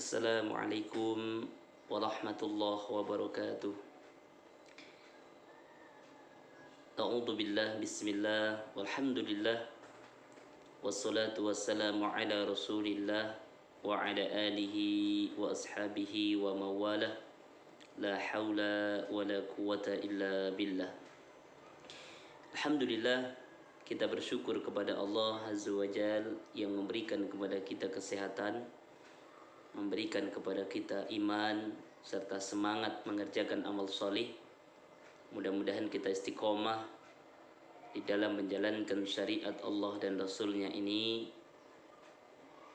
Assalamualaikum warahmatullahi wabarakatuh. A'udzu billah, bismillah, walhamdulillah, wassalatu wassalamu ala rasulillah wa ala alihi wa ashabihi wa mawalah. La haula wa la quwata illa billah. Alhamdulillah, kita bersyukur kepada Allah Azza wa Jal yang memberikan kepada kita kesehatan, memberikan kepada kita iman serta semangat mengerjakan amal soleh. Mudah-mudahan kita istiqomah di dalam menjalankan syariat Allah dan Rasulnya ini,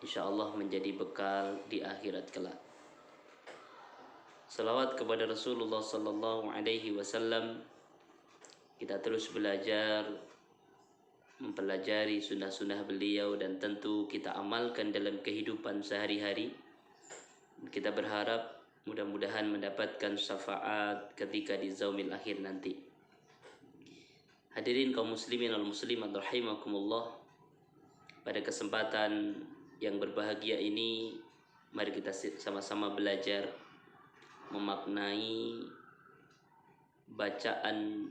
insya Allah menjadi bekal di akhirat kelak. Salawat kepada Rasulullah Sallallahu Alaihi Wasallam. Kita terus belajar, mempelajari sunnah-sunnah beliau dan tentu kita amalkan dalam kehidupan sehari-hari. Kita berharap mudah-mudahan mendapatkan syafaat ketika di zaumil akhir nanti. Hadirin kaum muslimin wal muslimat rahimakumullah. Pada kesempatan yang berbahagia ini, mari kita sama-sama belajar memaknai bacaan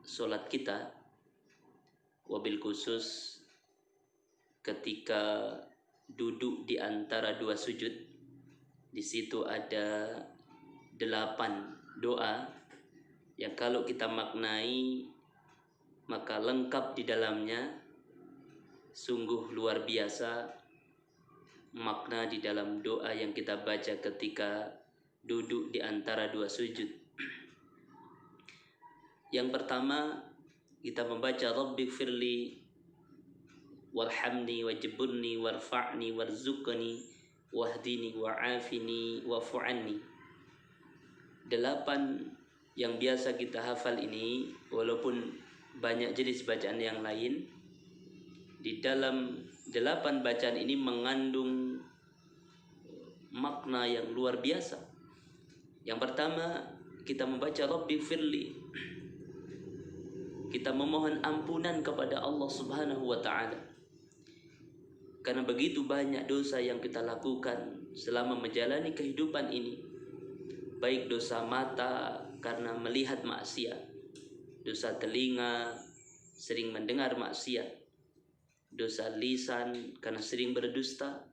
solat kita, wabil khusus ketika duduk di antara dua sujud. Di situ ada 8 doa yang kalau kita maknai maka lengkap di dalamnya. Sungguh luar biasa makna di dalam doa yang kita baca ketika duduk di antara dua sujud. Yang pertama, kita membaca Rabbighfirli warhamni wajburni warfa'ni warzuqni wahdini wa'afini wa'fu'anni. 8 yang biasa kita hafal ini, walaupun banyak jenis bacaan yang lain, di dalam 8 bacaan ini mengandung makna yang luar biasa. Yang pertama, kita membaca Rabbighfirli, kita memohon ampunan kepada Allah Subhanahu wa Ta'ala, karena begitu banyak dosa yang kita lakukan selama menjalani kehidupan ini. Baik dosa mata karena melihat maksiat, dosa telinga sering mendengar maksiat, dosa lisan karena sering berdusta,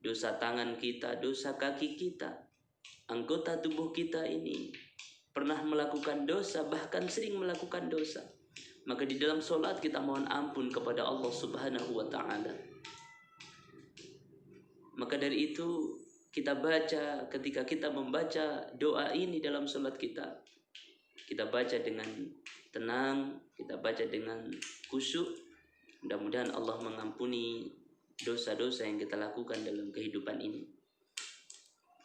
dosa tangan kita, dosa kaki kita, anggota tubuh kita ini pernah melakukan dosa, bahkan sering melakukan dosa. Maka di dalam sholat kita mohon ampun kepada Allah Subhanahu wa Ta'ala. Maka dari itu kita baca, ketika kita membaca doa ini dalam sholat kita baca dengan tenang, kita baca dengan khusyuk. Mudah-mudahan Allah mengampuni dosa-dosa yang kita lakukan dalam kehidupan ini.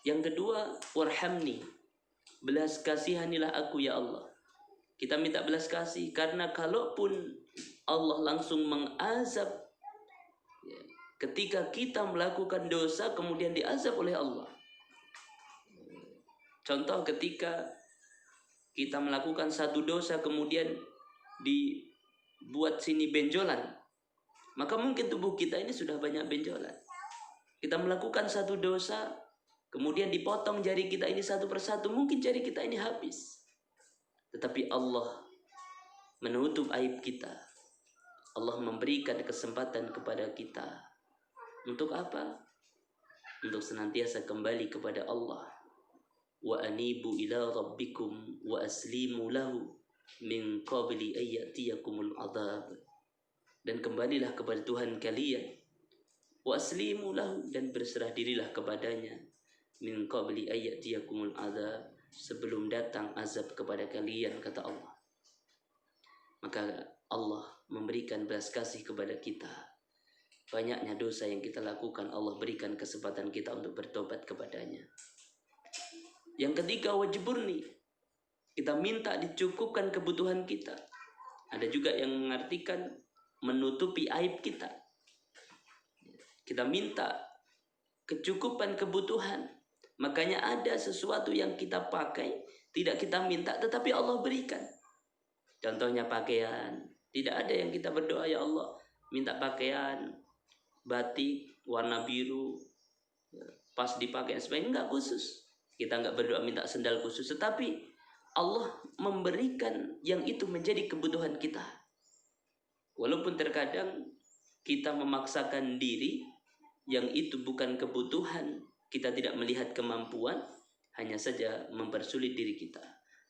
Yang kedua, warhamni, belas kasihanilah aku ya Allah. Kita minta belas kasih karena kalaupun Allah langsung mengazab ketika kita melakukan dosa kemudian diazab oleh Allah. Contoh ketika kita melakukan satu dosa kemudian dibuat sini benjolan, maka mungkin tubuh kita ini sudah banyak benjolan. Kita melakukan satu dosa kemudian dipotong jari kita ini satu persatu, mungkin jari kita ini habis. Tetapi Allah menutup aib kita. Allah memberikan kesempatan kepada kita. Untuk apa? Untuk senantiasa kembali kepada Allah. Wa anibu ila rabbikum wa aslimu lahu min qabli ayyatiyakumul adhab. Dan kembalilah kepada Tuhan kalian. Wa aslimu lahu, dan berserah dirilah kepadanya. Min qabli ayyatiyakumul adhab, sebelum datang azab kepada kalian, kata Allah. Maka Allah memberikan belas kasih kepada kita. Banyaknya dosa yang kita lakukan, Allah berikan kesempatan kita untuk bertobat kepadanya. Yang ketiga, wajburni, kita minta dicukupkan kebutuhan kita. Ada juga yang mengartikan menutupi aib kita. Kita minta kecukupan kebutuhan. Makanya ada sesuatu yang kita pakai, tidak kita minta, tetapi Allah berikan. Contohnya pakaian. Tidak ada yang kita berdoa, ya Allah, minta pakaian batik warna biru, pas dipakai sebagainya, enggak khusus. Kita enggak berdoa minta sendal khusus, tetapi Allah memberikan yang itu menjadi kebutuhan kita. Walaupun terkadang kita memaksakan diri yang itu bukan kebutuhan, kita tidak melihat kemampuan, hanya saja mempersulit diri kita.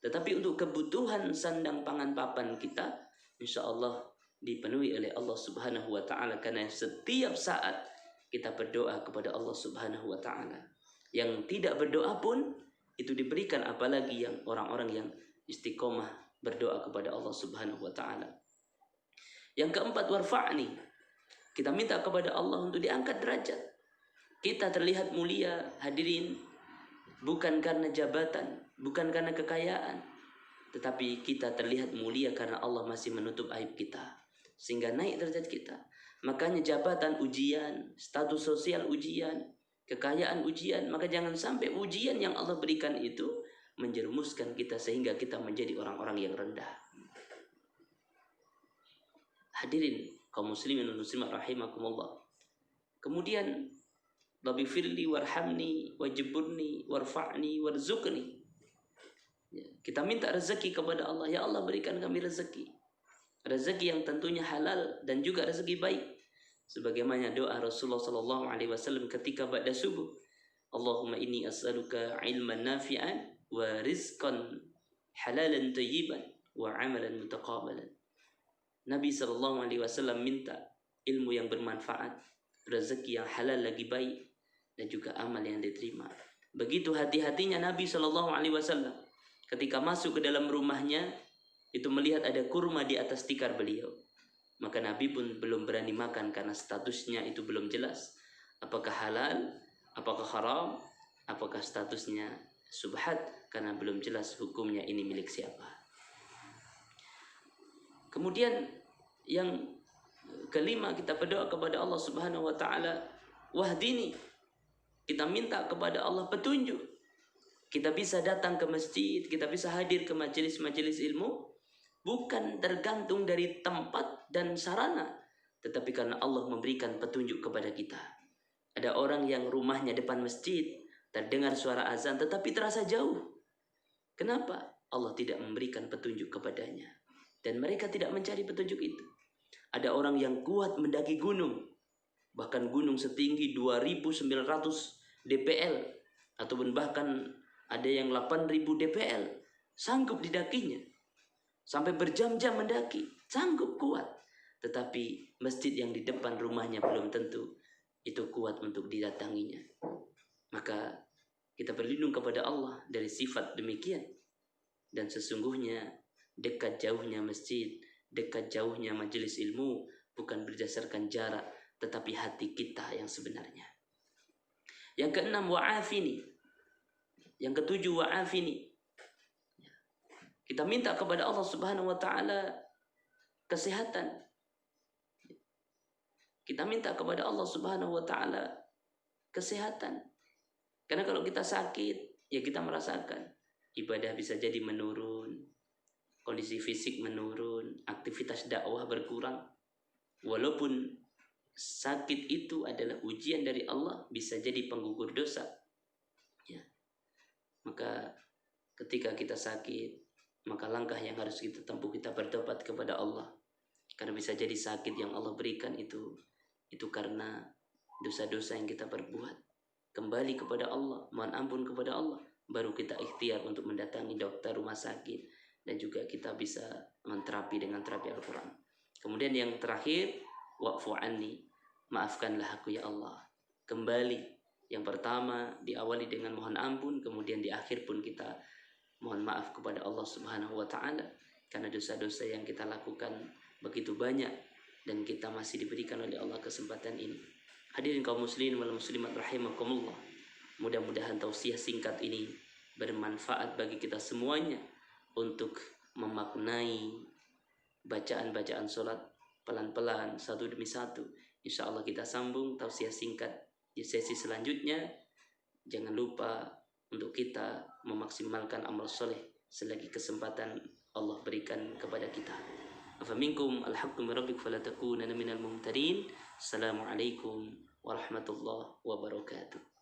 Tetapi untuk kebutuhan sandang pangan papan kita, insya Allah dipenuhi oleh Allah Subhanahu wa Ta'ala, karena setiap saat kita berdoa kepada Allah Subhanahu wa Ta'ala. Yang tidak berdoa pun itu diberikan, apalagi yang orang-orang yang istiqomah berdoa kepada Allah Subhanahu wa Ta'ala. Yang keempat, warfa'ni. Kita minta kepada Allah untuk diangkat derajat. Kita terlihat mulia, hadirin, bukan karena jabatan, bukan karena kekayaan, tetapi kita terlihat mulia karena Allah masih menutup aib kita, sehingga naik derajat kita. Makanya jabatan ujian, status sosial ujian, kekayaan ujian, maka jangan sampai ujian yang Allah berikan itu menjerumuskan kita sehingga kita menjadi orang-orang yang rendah. Hadirin kaum muslimin dan muslimat rahimakumullah. Kemudian Rabbi firli warhamni wajburni warfa'ni warzuqni. Kita minta rezeki kepada Allah, ya Allah berikan kami rezeki. Rezeki yang tentunya halal dan juga rezeki baik. Sebagaimana doa Rasulullah sallallahu alaihi wasallam ketika ba'da subuh. Allahumma inni as'aluka ilman nafi'an wa rizqan halalan tayyiban wa amalan mutaqabbalan. Nabi sallallahu alaihi wasallam minta ilmu yang bermanfaat, rezeki yang halal lagi baik, dan juga amal yang diterima. Begitu hati-hatinya Nabi sallallahu alaihi wasallam ketika masuk ke dalam rumahnya, itu melihat ada kurma di atas tikar beliau. Maka Nabi pun belum berani makan karena statusnya itu belum jelas. Apakah halal, apakah haram, apakah statusnya subhat, karena belum jelas hukumnya ini milik siapa. Kemudian yang kelima, kita berdoa kepada Allah Subhanahu wa Ta'ala, wahdini. Kita minta kepada Allah petunjuk. Kita bisa datang ke masjid, kita bisa hadir ke majelis-majelis ilmu, bukan tergantung dari tempat dan sarana, tetapi karena Allah memberikan petunjuk kepada kita. Ada orang yang rumahnya depan masjid, terdengar suara azan tetapi terasa jauh. Kenapa? Allah tidak memberikan petunjuk kepadanya, dan mereka tidak mencari petunjuk itu. Ada orang yang kuat mendaki gunung, bahkan gunung setinggi 2.900 dpl, ataupun bahkan ada yang 8.000 dpl, sanggup didakinya. Sampai berjam-jam mendaki, sanggup, kuat. Tetapi masjid yang di depan rumahnya belum tentu itu kuat untuk didatanginya. Maka kita berlindung kepada Allah dari sifat demikian. Dan sesungguhnya dekat jauhnya masjid, dekat jauhnya majelis ilmu bukan berdasarkan jarak, tetapi hati kita yang sebenarnya. Yang keenam, wa'afini. Yang ketujuh, wa'afini. Kita minta kepada Allah Subhanahu wa Ta'ala kesehatan. Kita minta kepada Allah Subhanahu wa Ta'ala kesehatan. Karena kalau kita sakit, ya kita merasakan ibadah bisa jadi menurun, kondisi fisik menurun, aktivitas dakwah berkurang. Walaupun sakit itu adalah ujian dari Allah, bisa jadi penggugur dosa. Ya. Maka ketika kita sakit, maka langkah yang harus kita tempuh, kita bertobat kepada Allah. Karena bisa jadi sakit yang Allah berikan itu karena dosa-dosa yang kita perbuat. Kembali kepada Allah, mohon ampun kepada Allah, baru kita ikhtiar untuk mendatangi dokter, rumah sakit, dan juga kita bisa menterapi dengan terapi Al-Quran. Kemudian yang terakhir, wa'fu anni, maafkanlah aku ya Allah. Kembali, yang pertama diawali dengan mohon ampun, kemudian di akhir pun kita mohon maaf kepada Allah Subhanahu wa Ta'ala, karena dosa-dosa yang kita lakukan begitu banyak dan kita masih diberikan oleh Allah kesempatan ini. Hadirin kaum muslimin wal muslimat rahimakumullah. Mudah-mudahan tausiah singkat ini bermanfaat bagi kita semuanya untuk memaknai bacaan-bacaan sholat pelan-pelan satu demi satu. Insya Allah kita sambung tausiah singkat di sesi selanjutnya. Jangan lupa untuk kita memaksimalkan amal soleh selagi kesempatan Allah berikan kepada kita. Afaminkum alhaqqu min rabbik fala takunanna minal mumtarin. Assalamualaikum warahmatullahi wabarakatuh.